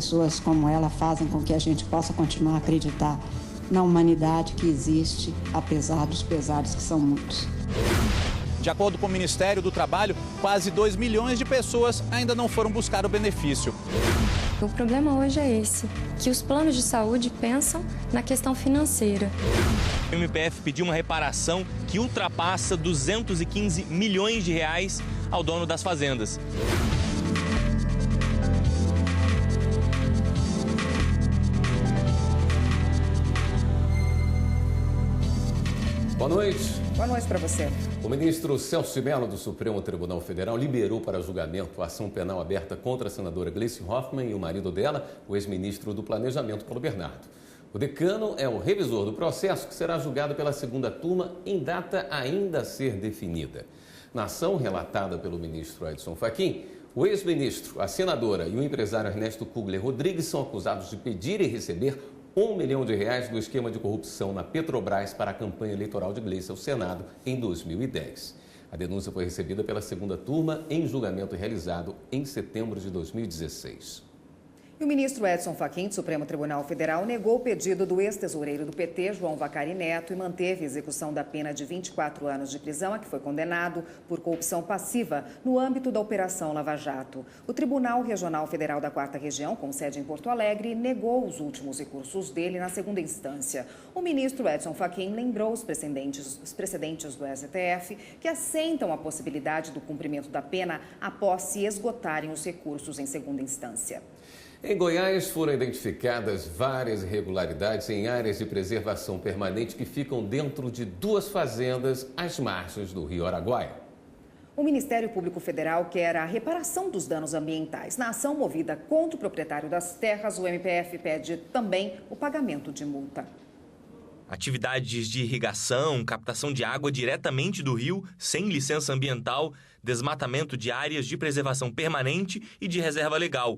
pessoas como ela fazem com que a gente possa continuar a acreditar na humanidade que existe, apesar dos pesares que são muitos. De acordo com o Ministério do Trabalho, quase 2 milhões de pessoas ainda não foram buscar o benefício. O problema hoje é esse, que os planos de saúde pensam na questão financeira. O MPF pediu uma reparação que ultrapassa 215 milhões de reais ao dono das fazendas. Boa noite. Boa noite para você. O ministro Celso de Mello do Supremo Tribunal Federal liberou para julgamento a ação penal aberta contra a senadora Gleice Hoffmann e o marido dela, o ex-ministro do Planejamento, Paulo Bernardo. O decano é o revisor do processo que será julgado pela segunda turma em data ainda a ser definida. Na ação relatada pelo ministro Edson Fachin, o ex-ministro, a senadora e o empresário Ernesto Kugler Rodrigues são acusados de pedir e receber R$1 milhão do esquema de corrupção na Petrobras para a campanha eleitoral de Gleice ao Senado em 2010. A denúncia foi recebida pela segunda turma em julgamento realizado em setembro de 2016. E o ministro Edson Fachin, do Supremo Tribunal Federal, negou o pedido do ex-tesoureiro do PT, João Vacari Neto, e manteve a execução da pena de 24 anos de prisão a que foi condenado por corrupção passiva no âmbito da Operação Lava Jato. O Tribunal Regional Federal da 4ª Região, com sede em Porto Alegre, negou os últimos recursos dele na segunda instância. O ministro Edson Fachin lembrou os precedentes do STF que assentam a possibilidade do cumprimento da pena após se esgotarem os recursos em segunda instância. Em Goiás foram identificadas várias irregularidades em áreas de preservação permanente que ficam dentro de 2 fazendas às margens do Rio Araguaia. O Ministério Público Federal quer a reparação dos danos ambientais. Na ação movida contra o proprietário das terras, o MPF pede também o pagamento de multa. Atividades de irrigação, captação de água diretamente do rio, sem licença ambiental, desmatamento de áreas de preservação permanente e de reserva legal.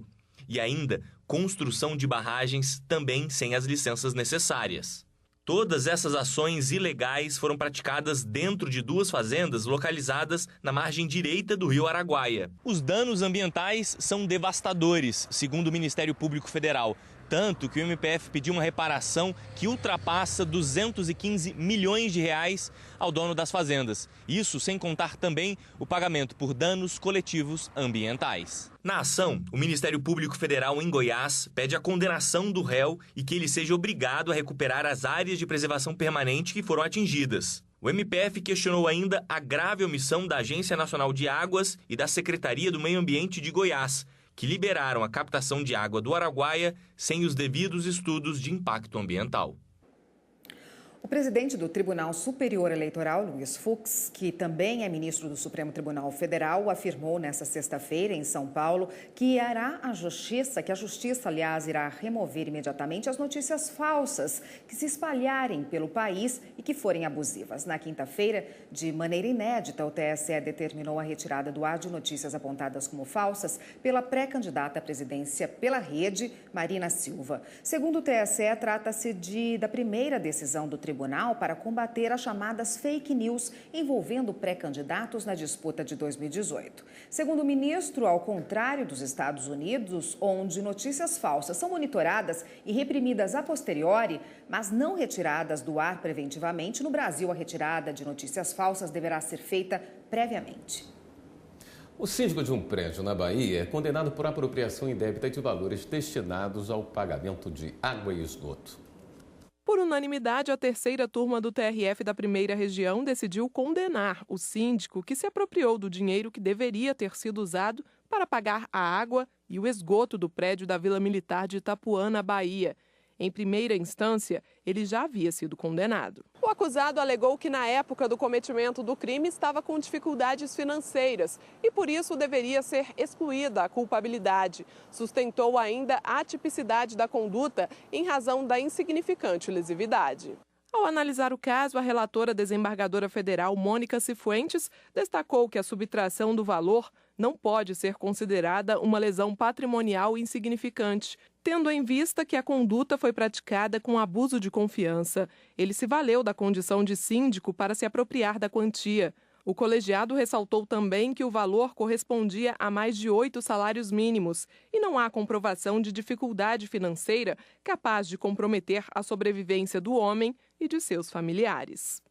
E ainda, construção de barragens também sem as licenças necessárias. Todas essas ações ilegais foram praticadas dentro de 2 fazendas localizadas na margem direita do Rio Araguaia. Os danos ambientais são devastadores, segundo o Ministério Público Federal. Tanto que o MPF pediu uma reparação que ultrapassa 215 milhões de reais ao dono das fazendas. Isso sem contar também o pagamento por danos coletivos ambientais. Na ação, o Ministério Público Federal em Goiás pede a condenação do réu e que ele seja obrigado a recuperar as áreas de preservação permanente que foram atingidas. O MPF questionou ainda a grave omissão da Agência Nacional de Águas e da Secretaria do Meio Ambiente de Goiás, que liberaram a captação de água do Araguaia sem os devidos estudos de impacto ambiental. O presidente do Tribunal Superior Eleitoral, Luiz Fux, que também é ministro do Supremo Tribunal Federal, afirmou nesta sexta-feira em São Paulo que a justiça, aliás, irá remover imediatamente as notícias falsas que se espalharem pelo país e que forem abusivas. Na quinta-feira, de maneira inédita, o TSE determinou a retirada do ar de notícias apontadas como falsas pela pré-candidata à presidência pela Rede, Marina Silva. Segundo o TSE, trata-se da primeira decisão do Tribunal para combater as chamadas fake news envolvendo pré-candidatos na disputa de 2018. Segundo o ministro, ao contrário dos Estados Unidos, onde notícias falsas são monitoradas e reprimidas a posteriori, mas não retiradas do ar preventivamente, no Brasil a retirada de notícias falsas deverá ser feita previamente. O síndico de um prédio na Bahia é condenado por apropriação indébita de valores destinados ao pagamento de água e esgoto. Por unanimidade, a terceira turma do TRF da primeira região decidiu condenar o síndico que se apropriou do dinheiro que deveria ter sido usado para pagar a água e o esgoto do prédio da Vila Militar de Itapuã, na Bahia. Em primeira instância, ele já havia sido condenado. O acusado alegou que na época do cometimento do crime estava com dificuldades financeiras e por isso deveria ser excluída a culpabilidade. Sustentou ainda a atipicidade da conduta em razão da insignificante lesividade. Ao analisar o caso, a relatora desembargadora federal Mônica Cifuentes destacou que a subtração do valor não pode ser considerada uma lesão patrimonial insignificante, tendo em vista que a conduta foi praticada com abuso de confiança. Ele se valeu da condição de síndico para se apropriar da quantia. O colegiado ressaltou também que o valor correspondia a mais de 8 salários mínimos e não há comprovação de dificuldade financeira capaz de comprometer a sobrevivência do homem e de seus familiares.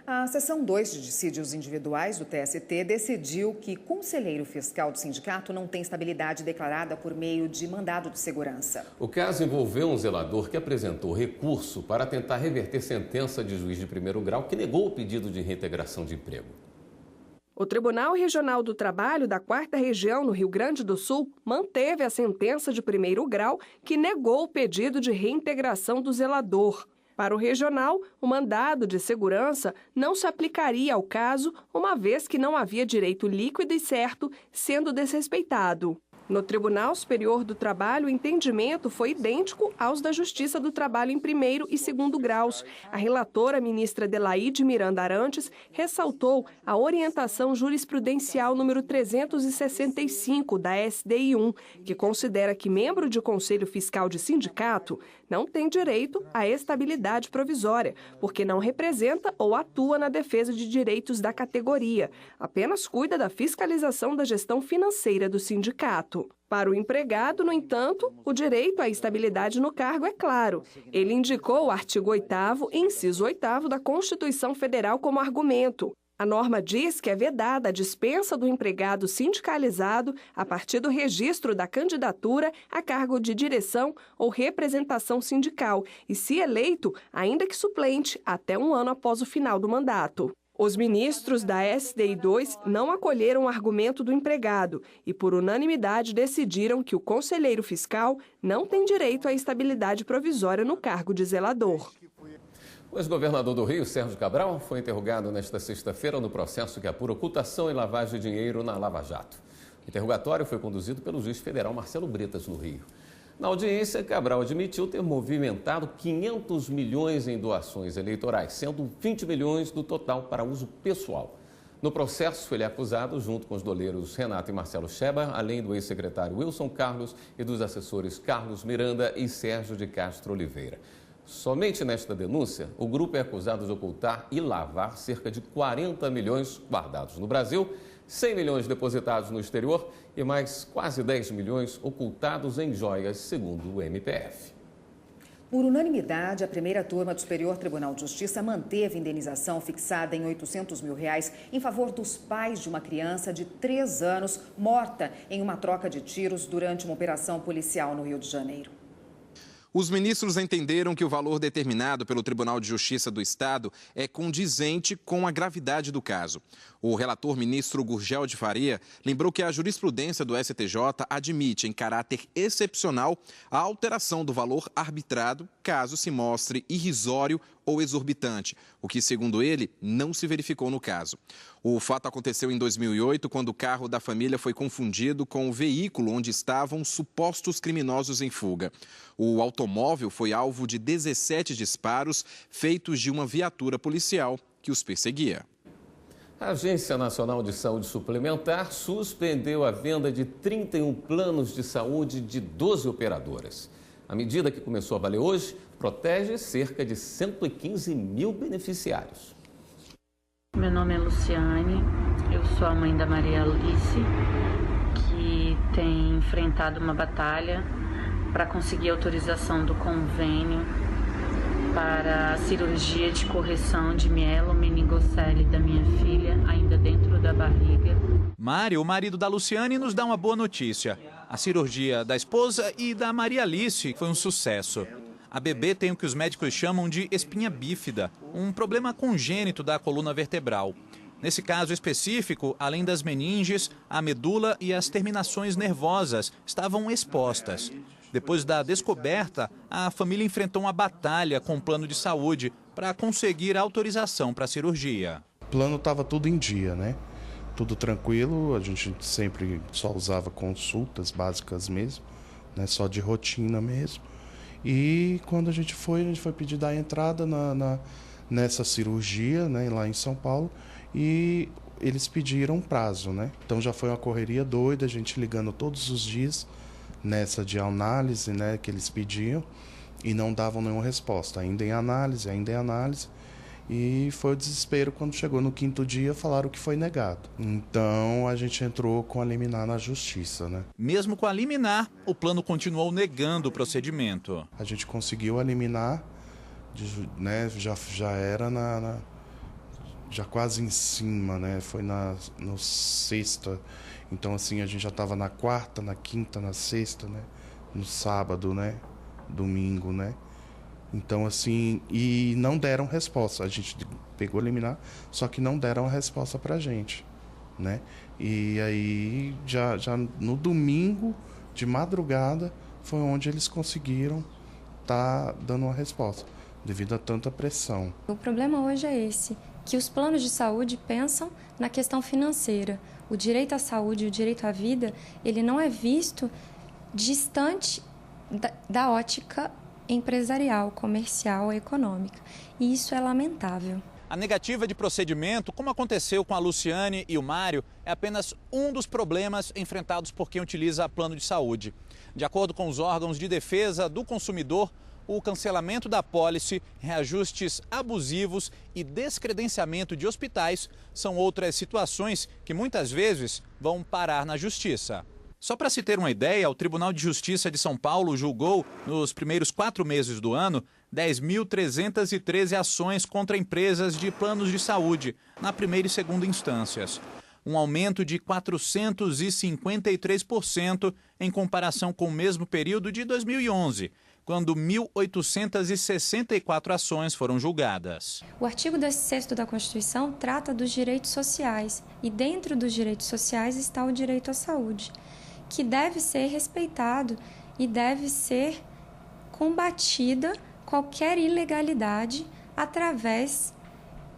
A seção 2 de dissídios individuais do TST decidiu que conselheiro fiscal do sindicato não tem estabilidade declarada por meio de mandado de segurança. O caso envolveu um zelador que apresentou recurso para tentar reverter sentença de juiz de primeiro grau que negou o pedido de reintegração de emprego. O Tribunal Regional do Trabalho da 4ª Região, no Rio Grande do Sul, manteve a sentença de primeiro grau que negou o pedido de reintegração do zelador. Para o regional, o mandado de segurança não se aplicaria ao caso, uma vez que não havia direito líquido e certo sendo desrespeitado. No Tribunal Superior do Trabalho, o entendimento foi idêntico aos da Justiça do Trabalho em primeiro e segundo graus. A relatora, ministra Adelaide Miranda Arantes, ressaltou a orientação jurisprudencial número 365 da SDI1, que considera que membro de conselho fiscal de sindicato não tem direito à estabilidade provisória, porque não representa ou atua na defesa de direitos da categoria, apenas cuida da fiscalização da gestão financeira do sindicato. Para o empregado, no entanto, o direito à estabilidade no cargo é claro. Ele indicou o artigo 8º, inciso 8º da Constituição Federal como argumento. A norma diz que é vedada a dispensa do empregado sindicalizado a partir do registro da candidatura a cargo de direção ou representação sindical e, se eleito, ainda que suplente, até um ano após o final do mandato. Os ministros da SDI2 não acolheram o argumento do empregado e, por unanimidade, decidiram que o conselheiro fiscal não tem direito à estabilidade provisória no cargo de zelador. O ex-governador do Rio, Sérgio Cabral, foi interrogado nesta sexta-feira no processo que apura ocultação e lavagem de dinheiro na Lava Jato. O interrogatório foi conduzido pelo juiz federal Marcelo Bretas, no Rio. Na audiência, Cabral admitiu ter movimentado 500 milhões em doações eleitorais, sendo 20 milhões do total para uso pessoal. No processo, ele é acusado, junto com os doleiros Renato e Marcelo Scheber, além do ex-secretário Wilson Carlos e dos assessores Carlos Miranda e Sérgio de Castro Oliveira. Somente nesta denúncia, o grupo é acusado de ocultar e lavar cerca de 40 milhões guardados no Brasil, 100 milhões depositados no exterior e mais quase 10 milhões ocultados em joias, segundo o MPF. Por unanimidade, a primeira turma do Superior Tribunal de Justiça manteve a indenização fixada em R$ 800 mil em favor dos pais de uma criança de 3 anos morta em uma troca de tiros durante uma operação policial no Rio de Janeiro. Os ministros entenderam que o valor determinado pelo Tribunal de Justiça do Estado é condizente com a gravidade do caso. O relator ministro Gurgel de Faria lembrou que a jurisprudência do STJ admite, em caráter excepcional, a alteração do valor arbitrado, caso se mostre irrisório ou exorbitante, o que, segundo ele, não se verificou no caso. O fato aconteceu em 2008, quando o carro da família foi confundido com o veículo onde estavam supostos criminosos em fuga. O automóvel foi alvo de 17 disparos feitos de uma viatura policial que os perseguia. A Agência Nacional de Saúde Suplementar suspendeu a venda de 31 planos de saúde de 12 operadoras. A medida, que começou a valer hoje, protege cerca de 115 mil beneficiários. Meu nome é Luciane, eu sou a mãe da Maria Alice, que tem enfrentado uma batalha para conseguir autorização do convênio para a cirurgia de correção de mielomeningocele da minha filha, ainda dentro da barriga. Mário, o marido da Luciane, nos dá uma boa notícia. A cirurgia da esposa e da Maria Alice foi um sucesso. A bebê tem o que os médicos chamam de espinha bífida, um problema congênito da coluna vertebral. Nesse caso específico, além das meninges, a medula e as terminações nervosas estavam expostas. Depois da descoberta, a família enfrentou uma batalha com o plano de saúde para conseguir autorização para a cirurgia. O plano estava tudo em dia, né? Tudo tranquilo, a gente sempre só usava consultas básicas mesmo, né? Só de rotina mesmo. E quando a gente foi pedir dar entrada nessa cirurgia, né, lá em São Paulo, e eles pediram prazo, né? Então já foi uma correria doida, a gente ligando todos os dias nessa de análise, né, que eles pediam, e não davam nenhuma resposta, ainda em análise. E foi o desespero quando chegou no 5º dia, falaram que foi negado. Então a gente entrou com a liminar na justiça, né? Mesmo com a liminar, o plano continuou negando o procedimento. A gente conseguiu a liminar, né? Já era já quase em cima, né? Foi no sexta. Então assim, a gente já estava na quarta, na quinta, na sexta, né? No sábado, né? Domingo, né? Então, assim, e não deram resposta. A gente pegou a liminar, só que não deram a resposta pra gente, né? E aí, já no domingo, de madrugada, foi onde eles conseguiram estar dando uma resposta, devido a tanta pressão. O problema hoje é esse, que os planos de saúde pensam na questão financeira. O direito à saúde e o direito à vida, ele não é visto distante da ótica empresarial, comercial, econômica. E isso é lamentável. A negativa de procedimento, como aconteceu com a Luciane e o Mário, é apenas um dos problemas enfrentados por quem utiliza plano de saúde. De acordo com os órgãos de defesa do consumidor, o cancelamento da apólice, reajustes abusivos e descredenciamento de hospitais são outras situações que muitas vezes vão parar na justiça. Só para se ter uma ideia, o Tribunal de Justiça de São Paulo julgou, nos primeiros 4 meses do ano, 10.313 ações contra empresas de planos de saúde, na primeira e segunda instâncias. Um aumento de 453% em comparação com o mesmo período de 2011, quando 1.864 ações foram julgadas. O artigo 16º da Constituição trata dos direitos sociais, e dentro dos direitos sociais está o direito à saúde, que deve ser respeitado e deve ser combatida qualquer ilegalidade através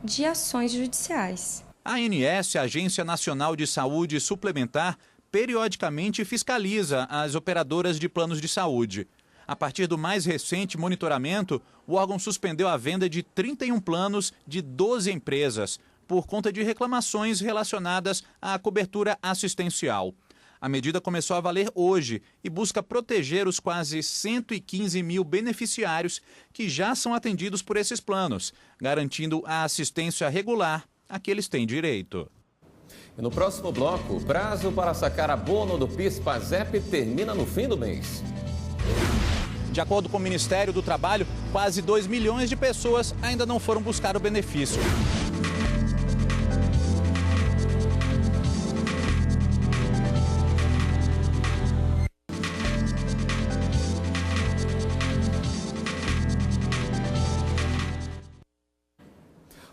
de ações judiciais. A ANS, a Agência Nacional de Saúde Suplementar, periodicamente fiscaliza as operadoras de planos de saúde. A partir do mais recente monitoramento, o órgão suspendeu a venda de 31 planos de 12 empresas, por conta de reclamações relacionadas à cobertura assistencial. A medida começou a valer hoje e busca proteger os quase 115 mil beneficiários que já são atendidos por esses planos, garantindo a assistência regular a que eles têm direito. E no próximo bloco, o prazo para sacar abono do PIS/PASEP termina no fim do mês. De acordo com o Ministério do Trabalho, quase 2 milhões de pessoas ainda não foram buscar o benefício.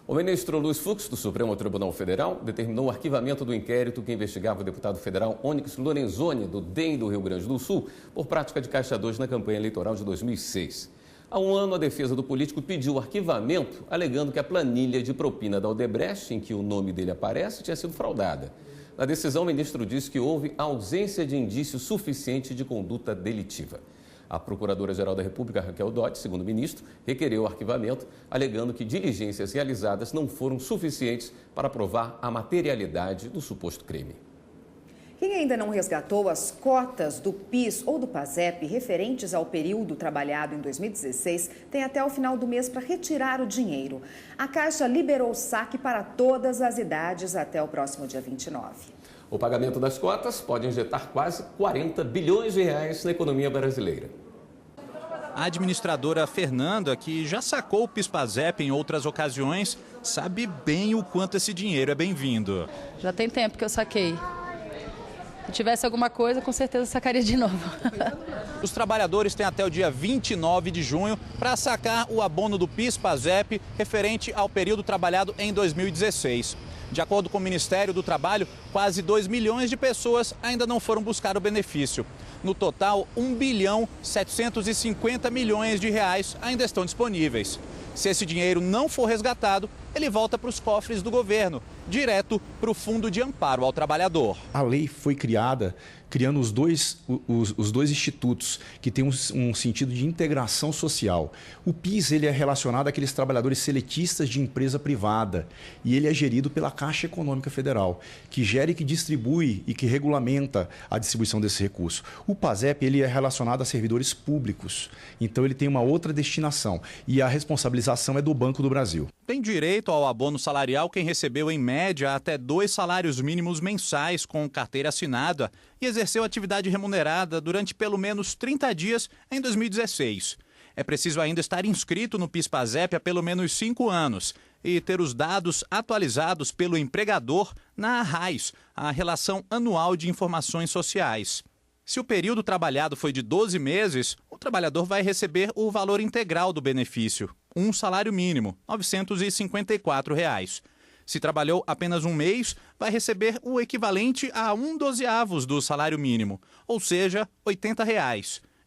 O ministro Luiz Fux, do Supremo Tribunal Federal, determinou o arquivamento do inquérito que investigava o deputado federal Onyx Lorenzoni, do DEM do Rio Grande do Sul, por prática de caixa 2 na campanha eleitoral de 2006. Há um ano, a defesa do político pediu o arquivamento, alegando que a planilha de propina da Odebrecht, em que o nome dele aparece, tinha sido fraudada. Na decisão, o ministro disse que houve ausência de indício suficiente de conduta delitiva. A Procuradora-Geral da República, Raquel Dodge, segundo o ministro, requereu o arquivamento, alegando que diligências realizadas não foram suficientes para provar a materialidade do suposto crime. Quem ainda não resgatou as cotas do PIS ou do PASEP referentes ao período trabalhado em 2016 tem até o final do mês para retirar o dinheiro. A Caixa liberou o saque para todas as idades até o próximo dia 29. O pagamento das cotas pode injetar quase 40 bilhões de reais na economia brasileira. A administradora Fernanda, que já sacou o PIS/PASEP em outras ocasiões, sabe bem o quanto esse dinheiro é bem-vindo. Já tem tempo que eu saquei. Se tivesse alguma coisa, com certeza sacaria de novo. Os trabalhadores têm até o dia 29 de junho para sacar o abono do PIS/PASEP referente ao período trabalhado em 2016. De acordo com o Ministério do Trabalho, quase 2 milhões de pessoas ainda não foram buscar o benefício. No total, 1,750 bilhões de reais ainda estão disponíveis. Se esse dinheiro não for resgatado, ele volta para os cofres do governo direto para o Fundo de Amparo ao Trabalhador. A lei foi criada criando os dois institutos que têm um sentido de integração social. O PIS ele é relacionado àqueles trabalhadores seletistas de empresa privada e ele é gerido pela Caixa Econômica Federal, que gera e que distribui e que regulamenta a distribuição desse recurso. O PASEP ele é relacionado a servidores públicos, então ele tem uma outra destinação e a responsabilização é do Banco do Brasil. Tem direito ao abono salarial quem recebeu em média até 2 salários mínimos mensais com carteira assinada e exerceu atividade remunerada durante pelo menos 30 dias em 2016. É preciso ainda estar inscrito no PIS/PASEP há pelo menos 5 anos e ter os dados atualizados pelo empregador na ARRAIS, a Relação Anual de Informações Sociais. Se o período trabalhado foi de 12 meses, o trabalhador vai receber o valor integral do benefício, um salário mínimo, R$ 954. Se trabalhou apenas um mês, vai receber o equivalente a 1/12 do salário mínimo, ou seja, R$ 80.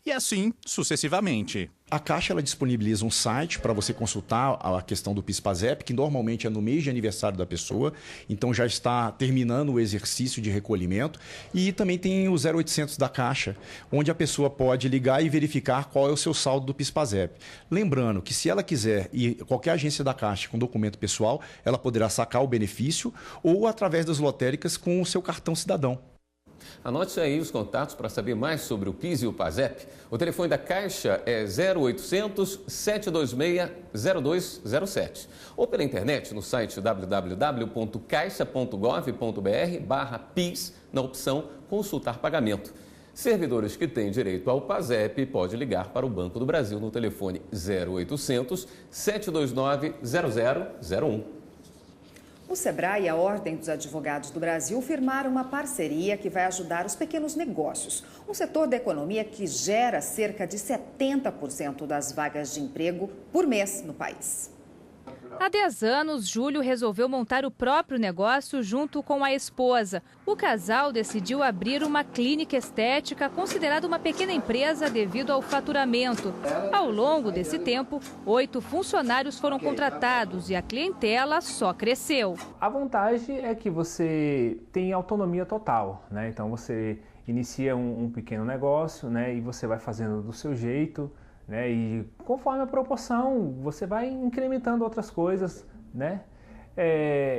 E assim sucessivamente. A Caixa ela disponibiliza um site para você consultar a questão do PIS/PASEP, que normalmente é no mês de aniversário da pessoa, então já está terminando o exercício de recolhimento. E também tem o 0800 da Caixa, onde a pessoa pode ligar e verificar qual é o seu saldo do PIS/PASEP. Lembrando que se ela quiser ir a qualquer agência da Caixa com documento pessoal, ela poderá sacar o benefício ou através das lotéricas com o seu cartão cidadão. Anote aí os contatos para saber mais sobre o PIS e o PASEP. O telefone da Caixa é 0800 726 0207 ou pela internet no site www.caixa.gov.br/PIS na opção Consultar Pagamento. Servidores que têm direito ao PASEP podem ligar para o Banco do Brasil no telefone 0800 729 0001. O SEBRAE e a Ordem dos Advogados do Brasil firmaram uma parceria que vai ajudar os pequenos negócios, um setor da economia que gera cerca de 70% das vagas de emprego por mês no país. Há 10 anos, Júlio resolveu montar o próprio negócio junto com a esposa. O casal decidiu abrir uma clínica estética considerada uma pequena empresa devido ao faturamento. Ao longo desse tempo, 8 funcionários foram contratados e a clientela só cresceu. A vantagem é que você tem autonomia total, né? Então você inicia um pequeno negócio, né? E você vai fazendo do seu jeito. Né? E conforme a proporção, você vai incrementando outras coisas, né?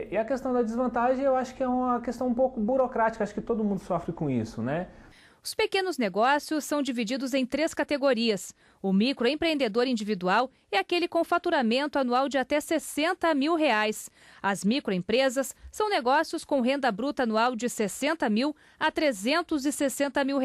E a questão da desvantagem, eu acho que é uma questão um pouco burocrática, acho que todo mundo sofre com isso, né? Os pequenos negócios são divididos em 3 categorias. O microempreendedor individual é aquele com faturamento anual de até R$ 60 mil. As microempresas são negócios com renda bruta anual de R$ 60 mil a R$ 360 mil.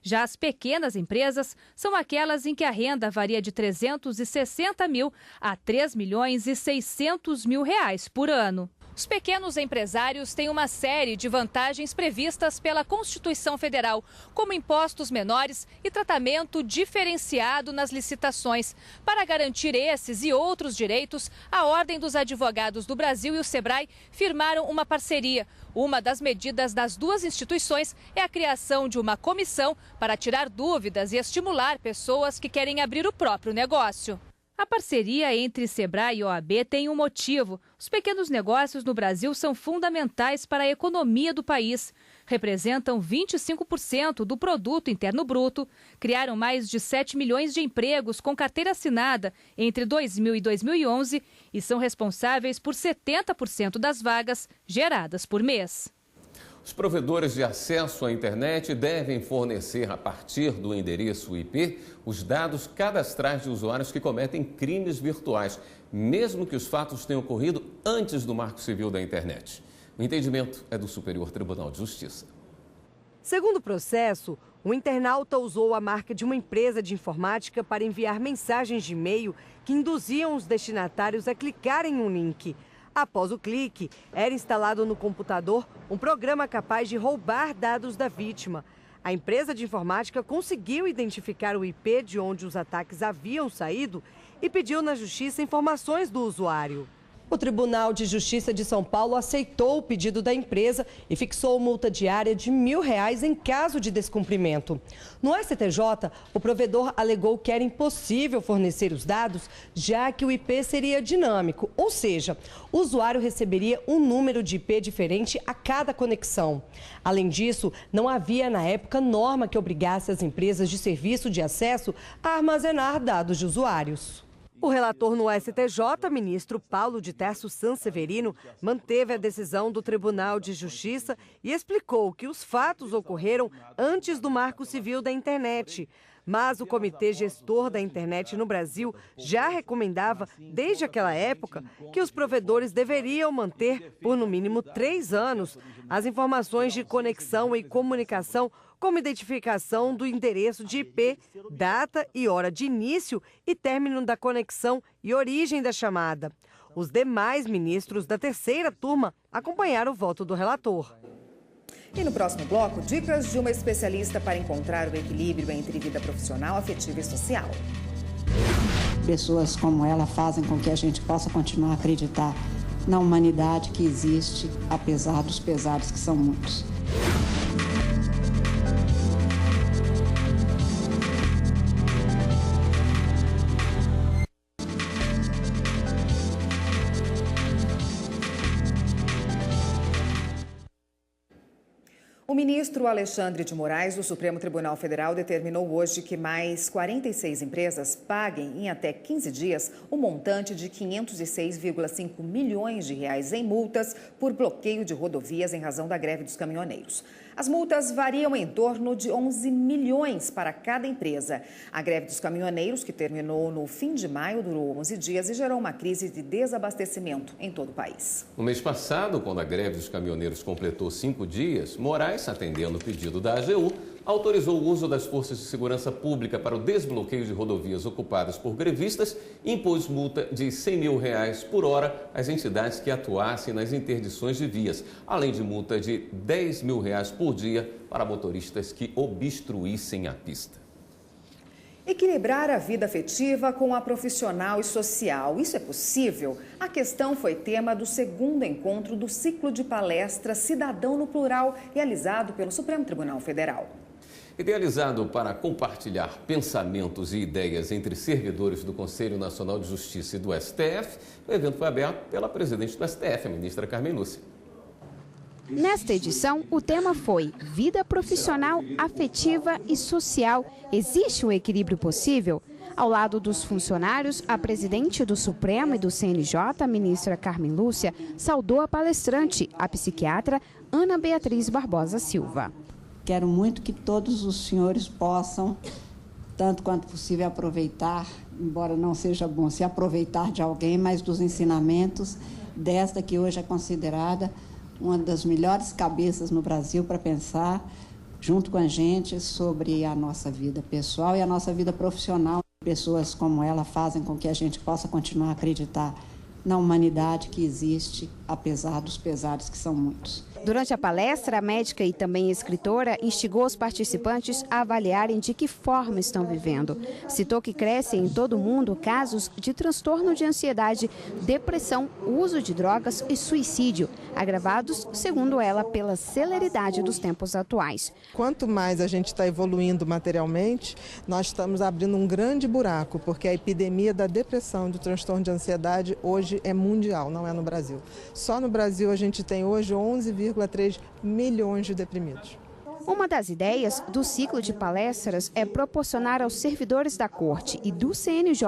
Já as pequenas empresas são aquelas em que a renda varia de R$ 360 mil a R$ 3.600.000 por ano. Os pequenos empresários têm uma série de vantagens previstas pela Constituição Federal, como impostos menores e tratamento diferenciado nas licitações. Para garantir esses e outros direitos, a Ordem dos Advogados do Brasil e o SEBRAE firmaram uma parceria. Uma das medidas das duas instituições é a criação de uma comissão para tirar dúvidas e estimular pessoas que querem abrir o próprio negócio. A parceria entre SEBRAE e OAB tem um motivo. Os pequenos negócios no Brasil são fundamentais para a economia do país. Representam 25% do produto interno bruto, criaram mais de 7 milhões de empregos com carteira assinada entre 2000 e 2011 e são responsáveis por 70% das vagas geradas por mês. Os provedores de acesso à internet devem fornecer, a partir do endereço IP, os dados cadastrais de usuários que cometem crimes virtuais, mesmo que os fatos tenham ocorrido antes do Marco Civil da internet. O entendimento é do Superior Tribunal de Justiça. Segundo o processo, o internauta usou a marca de uma empresa de informática para enviar mensagens de e-mail que induziam os destinatários a clicarem em um link. Após o clique, era instalado no computador um programa capaz de roubar dados da vítima. A empresa de informática conseguiu identificar o IP de onde os ataques haviam saído e pediu na justiça informações do usuário. O Tribunal de Justiça de São Paulo aceitou o pedido da empresa e fixou multa diária de R$1.000 em caso de descumprimento. No STJ, o provedor alegou que era impossível fornecer os dados, já que o IP seria dinâmico, ou seja, o usuário receberia um número de IP diferente a cada conexão. Além disso, não havia na época norma que obrigasse as empresas de serviço de acesso a armazenar dados de usuários. O relator no STJ, ministro Paulo de Tarso Sanseverino, manteve a decisão do Tribunal de Justiça e explicou que os fatos ocorreram antes do Marco Civil da Internet. Mas o Comitê Gestor da Internet no Brasil já recomendava, desde aquela época, que os provedores deveriam manter, por no mínimo 3 anos, as informações de conexão e comunicação, como identificação do endereço de IP, data e hora de início e término da conexão e origem da chamada. Os demais ministros da terceira turma acompanharam o voto do relator. E no próximo bloco, dicas de uma especialista para encontrar o equilíbrio entre vida profissional, afetiva e social. Pessoas como ela fazem com que a gente possa continuar a acreditar na humanidade que existe, apesar dos pesares que são muitos. O ministro Alexandre de Moraes, do Supremo Tribunal Federal, determinou hoje que mais 46 empresas paguem em até 15 dias o montante de R$ 506,5 milhões em multas por bloqueio de rodovias em razão da greve dos caminhoneiros. As multas variam em torno de 11 milhões para cada empresa. A greve dos caminhoneiros, que terminou no fim de maio, durou 11 dias e gerou uma crise de desabastecimento em todo o país. No mês passado, quando a greve dos caminhoneiros completou 5 dias, Moraes, atendendo o pedido da AGU, autorizou o uso das forças de segurança pública para o desbloqueio de rodovias ocupadas por grevistas e impôs multa de R$ 100 mil por hora às entidades que atuassem nas interdições de vias, além de multa de R$ 10 mil por dia para motoristas que obstruíssem a pista. Equilibrar a vida afetiva com a profissional e social, isso é possível? A questão foi tema do segundo encontro do ciclo de palestra Cidadão no Plural, realizado pelo Supremo Tribunal Federal. Idealizado para compartilhar pensamentos e ideias entre servidores do Conselho Nacional de Justiça e do STF, o evento foi aberto pela presidente do STF, a ministra Carmen Lúcia. Nesta edição, o tema foi Vida Profissional, Afetiva e Social. Existe um equilíbrio possível? Ao lado dos funcionários, a presidente do Supremo e do CNJ, a ministra Carmen Lúcia, saudou a palestrante, a psiquiatra Ana Beatriz Barbosa Silva. Quero muito que todos os senhores possam, tanto quanto possível, aproveitar, embora não seja bom se aproveitar de alguém, mas dos ensinamentos desta que hoje é considerada uma das melhores cabeças no Brasil para pensar, junto com a gente, sobre a nossa vida pessoal e a nossa vida profissional. Pessoas como ela fazem com que a gente possa continuar a acreditar na humanidade que existe, apesar dos pesares que são muitos. Durante a palestra, a médica e também escritora instigou os participantes a avaliarem de que forma estão vivendo. Citou que crescem em todo o mundo casos de transtorno de ansiedade, depressão, uso de drogas e suicídio, agravados, segundo ela, pela celeridade dos tempos atuais. Quanto mais a gente está evoluindo materialmente, nós estamos abrindo um grande buraco, porque a epidemia da depressão, do transtorno de ansiedade, hoje é mundial, não é no Brasil. Só no Brasil a gente tem hoje 11,3 milhões de deprimidos. Uma das ideias do ciclo de palestras é proporcionar aos servidores da Corte e do CNJ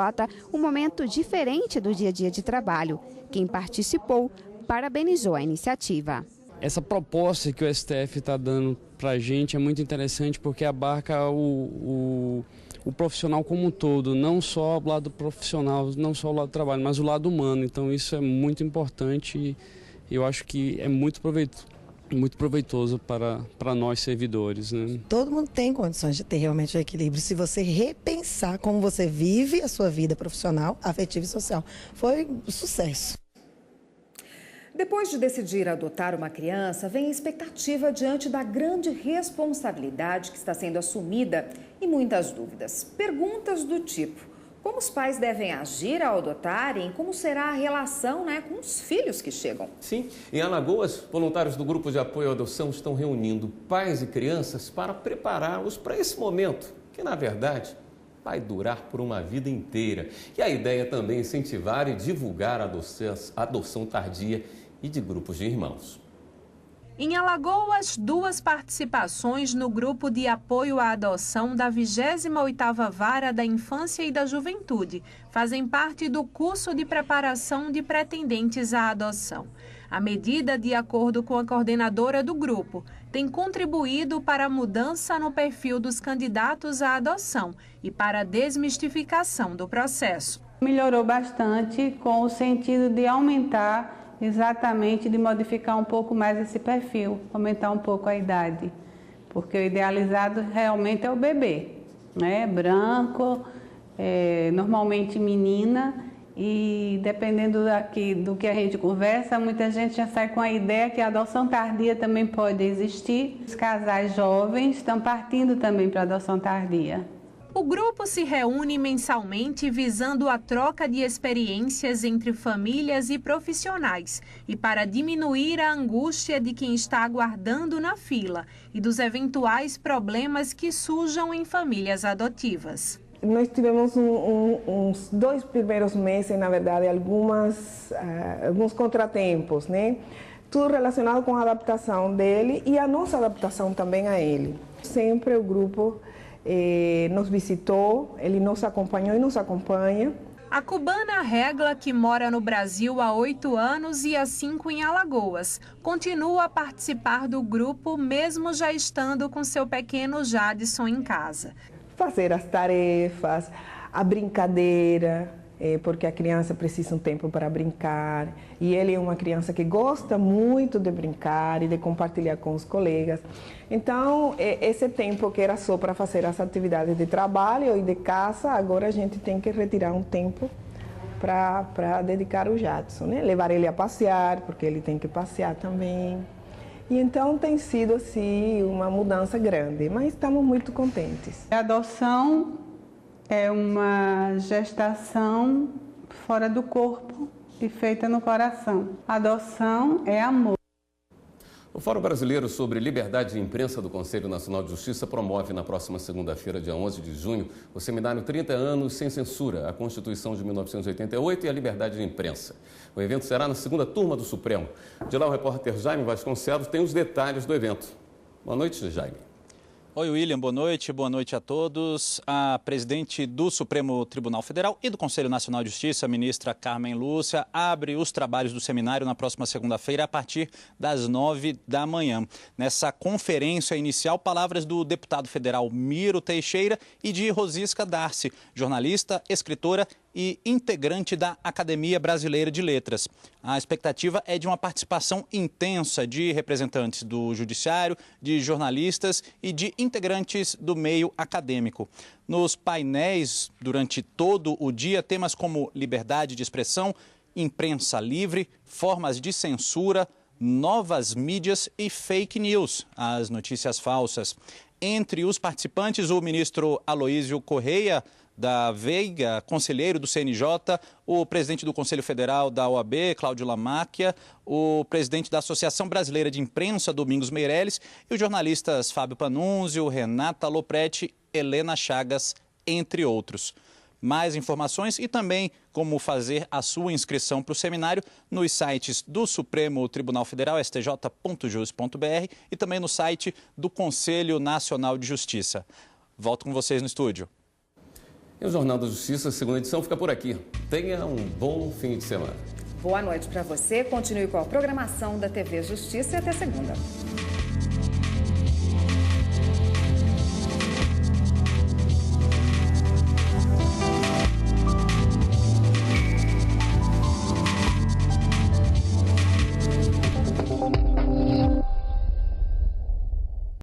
um momento diferente do dia a dia de trabalho. Quem participou parabenizou a iniciativa. Essa proposta que o STF está dando para a gente é muito interessante porque abarca o profissional como um todo, não só o lado profissional, não só o lado do trabalho, mas o lado humano. Então isso é muito importante e eu acho que é muito proveitoso para nós servidores, né? Todo mundo tem condições de ter realmente o equilíbrio se você repensar como você vive a sua vida profissional, afetiva e social. Foi um sucesso. Depois de decidir adotar uma criança, vem a expectativa diante da grande responsabilidade que está sendo assumida e muitas dúvidas. Perguntas do tipo: Como os pais devem agir ao adotarem? Como será a relação, com os filhos que chegam? Sim, em Alagoas, voluntários do Grupo de Apoio à Adoção estão reunindo pais e crianças para prepará-los para esse momento, que na verdade vai durar por uma vida inteira. E a ideia é também incentivar e divulgar a adoção tardia e de grupos de irmãos. Em Alagoas, 2 participações no Grupo de Apoio à Adoção da 28ª Vara da Infância e da Juventude fazem parte do curso de preparação de pretendentes à adoção. A medida, de acordo com a coordenadora do grupo, tem contribuído para a mudança no perfil dos candidatos à adoção e para a desmistificação do processo. Melhorou bastante com o sentido de aumentar exatamente, de modificar um pouco mais esse perfil, aumentar um pouco a idade, porque o idealizado realmente é o bebê, branco, normalmente menina, e dependendo do que a gente conversa, muita gente já sai com a ideia que a adoção tardia também pode existir. Os casais jovens estão partindo também para a adoção tardia. O grupo se reúne mensalmente visando a troca de experiências entre famílias e profissionais e para diminuir a angústia de quem está aguardando na fila e dos eventuais problemas que surjam em famílias adotivas. Nós tivemos uns 2 primeiros meses, na verdade, alguns contratempos, Tudo relacionado com a adaptação dele e a nossa adaptação também a ele. Sempre o grupo nos visitou, ele nos acompanhou e nos acompanha. A cubana Regla, que mora no Brasil há 8 anos e há 5 em Alagoas, continua a participar do grupo mesmo já estando com seu pequeno Jadson em casa. Fazer as tarefas, a brincadeira, porque a criança precisa um tempo para brincar e ele é uma criança que gosta muito de brincar e de compartilhar com os colegas. Então, esse tempo que era só para fazer as atividades de trabalho e de casa, agora a gente tem que retirar um tempo para dedicar ao Jadson, levar ele a passear, porque ele tem que passear também. E então tem sido assim uma mudança grande, mas estamos muito contentes. A adoção é uma gestação fora do corpo e feita no coração. A adoção é amor. O Fórum Brasileiro sobre Liberdade de Imprensa do Conselho Nacional de Justiça promove na próxima segunda-feira, dia 11 de junho, o seminário 30 anos sem censura, a Constituição de 1988 e a liberdade de imprensa. O evento será na segunda turma do Supremo. De lá, o repórter Jaime Vasconcelos tem os detalhes do evento. Boa noite, Jaime. Oi, William, boa noite a todos. A presidente do Supremo Tribunal Federal e do Conselho Nacional de Justiça, a ministra Carmen Lúcia, abre os trabalhos do seminário na próxima segunda-feira a partir das 9 da manhã. Nessa conferência inicial, palavras do deputado federal Miro Teixeira e de Rosisca Darcy, jornalista, escritora e integrante da Academia Brasileira de Letras. A expectativa é de uma participação intensa de representantes do judiciário, de jornalistas e de integrantes do meio acadêmico. Nos painéis, durante todo o dia, temas como liberdade de expressão, imprensa livre, formas de censura, novas mídias e fake news, as notícias falsas. Entre os participantes, o ministro Aloísio Correia da Veiga, conselheiro do CNJ, o presidente do Conselho Federal da OAB, Cláudio Lamáquia, o presidente da Associação Brasileira de Imprensa, Domingos Meirelles, e os jornalistas Fábio Panunzio, Renata Lopretti, Helena Chagas, entre outros. Mais informações e também como fazer a sua inscrição para o seminário nos sites do Supremo Tribunal Federal, stj.jus.br, e também no site do Conselho Nacional de Justiça. Volto com vocês no estúdio. E o Jornal da Justiça, segunda edição, fica por aqui. Tenha um bom fim de semana. Boa noite para você. Continue com a programação da TV Justiça e até segunda.